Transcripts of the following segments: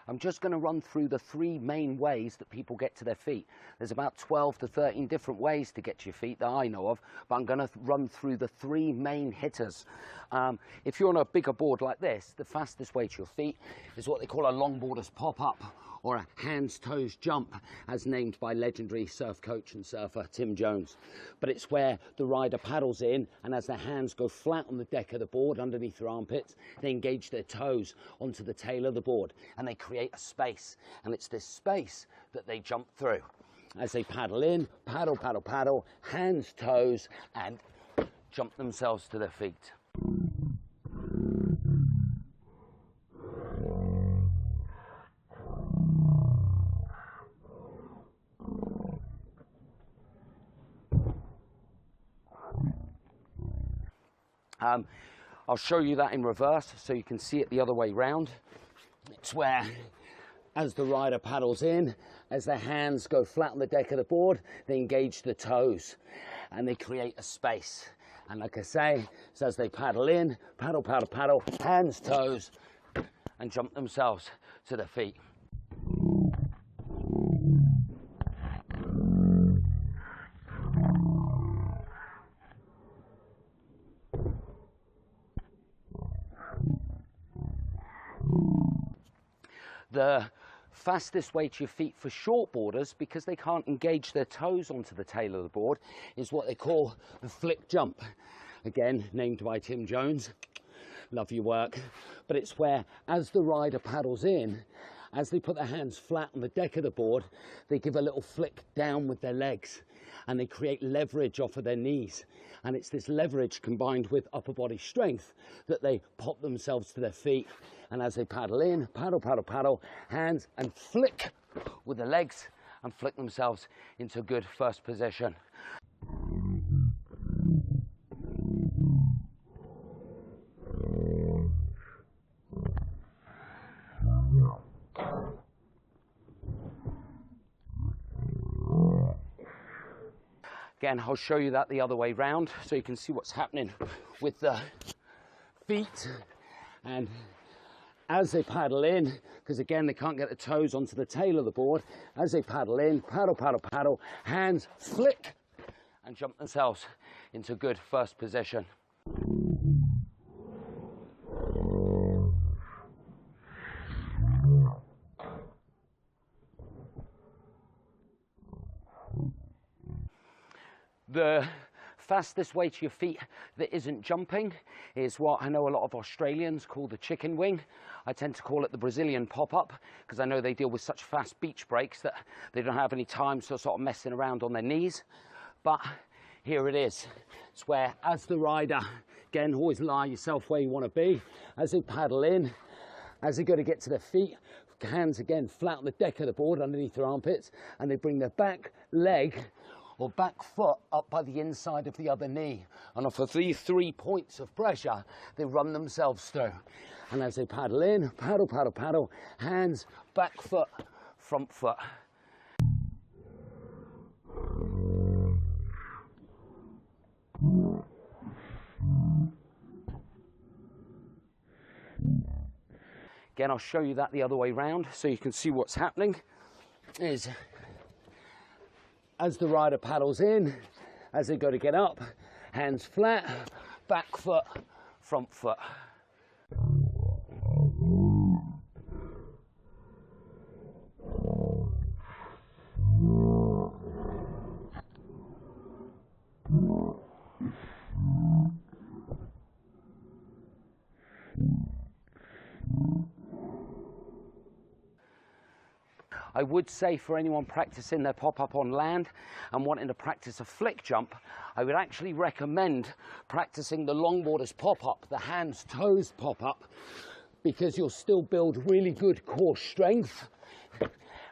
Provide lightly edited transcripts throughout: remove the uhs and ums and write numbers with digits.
I'm just going to run through the 3 main ways that people get to their feet. There's about 12 to 13 different ways to get to your feet that I know of, but I'm going to run through the 3 main hitters. If you're on a bigger board like this, the fastest way to your feet is what they call a longboarder's pop-up, or a hands-toes jump, as named by legendary surf coach and surfer Tim Jones. But it's where the rider paddles in, and as their hands go flat on the deck of the board underneath their armpits, they engage their toes onto the tail of the board, and they create a space. And it's this space that they jump through. As they paddle in, paddle, paddle, paddle, hands, toes, and jump themselves to their feet. I'll show you that in reverse so you can see it the other way round. It's where, as the rider paddles in, as their hands go flat on the deck of the board, they engage the toes and they create a space. And like I say, so as they paddle in, paddle, paddle, paddle, hands, toes, and jump themselves to their feet. The fastest way to your feet for shortboarders, because they can't engage their toes onto the tail of the board, is what they call the flick jump. Again, named by Tim Jones. Love your work. But it's where, as the rider paddles in, as they put their hands flat on the deck of the board, they give a little flick down with their legs and they create leverage off of their knees. And it's this leverage combined with upper body strength that they pop themselves to their feet. And as they paddle in, paddle, paddle, paddle, hands, and flick with the legs and flick themselves into a good first position. Again, I'll show you that the other way round so you can see what's happening with the feet. And as they paddle in, because again they can't get the toes onto the tail of the board, as they paddle in, paddle, paddle, paddle, hands, flick, and jump themselves into good first position. The fastest way to your feet that isn't jumping is what I know a lot of Australians call the chicken wing. I tend to call it the Brazilian pop-up because I know they deal with such fast beach breaks that they don't have any time to sort of messing around on their knees. But here it is. It's where, as the rider, again, always lie yourself where you want to be, as they paddle in, as they go to get to their feet, hands again flat on the deck of the board underneath their armpits, and they bring their back leg or back foot up by the inside of the other knee. And off of these 3 points of pressure, they run themselves through. And as they paddle in, paddle, paddle, paddle, hands, back foot, front foot. Again, I'll show you that the other way round so you can see what's happening. Is as the rider paddles in, as they go to get up, hands flat, back foot, front foot. I would say for anyone practicing their pop-up on land and wanting to practice a flick jump, I would actually recommend practicing the longboarder's pop-up, the hands-toes pop-up, because you'll still build really good core strength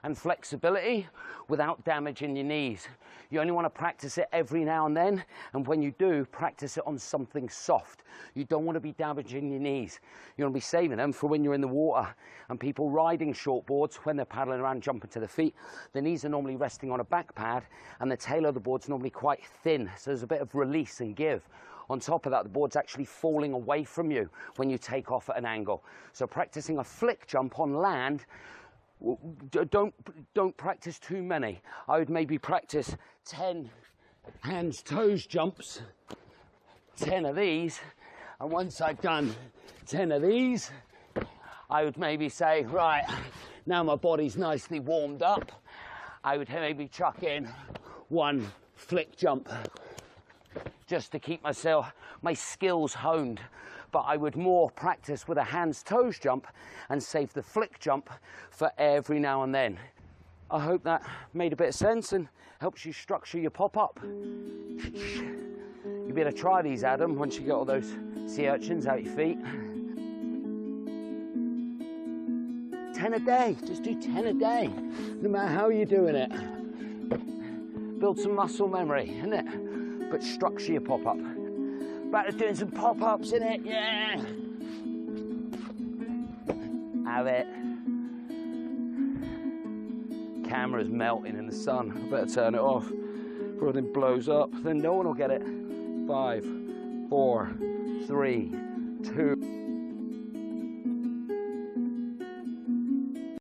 and flexibility without damaging your knees. You only want to practice it every now and then, and when you do, practice it on something soft. You don't want to be damaging your knees. You want to be saving them for when you're in the water. And people riding shortboards, when they're paddling around jumping to the feet, the knees are normally resting on a back pad and the tail of the board's normally quite thin, so there's a bit of release and give. On top of that, the board's actually falling away from you when you take off at an angle. So practicing a flick jump on land Don't practice too many. I would maybe practice 10 hands, toes jumps, 10 of these, and once I've done 10 of these, I would maybe say, right, now my body's nicely warmed up, I would maybe chuck in 1 flick jump, just to keep my skills honed. But I would more practice with a hands toes jump and save the flick jump for every now and then. I hope that made a bit of sense and helps you structure your pop-up. You better try these, Adam, once you get all those sea urchins out your feet. 10 a day, just do 10 a day, no matter how you're doing it. Build some muscle memory, isn't it? But structure your pop-up. Back to doing some pop-ups, innit? Yeah! Have it. Camera's melting in the sun. I better turn it off. Before it blows up, then no one will get it. 5, 4, 3, 2.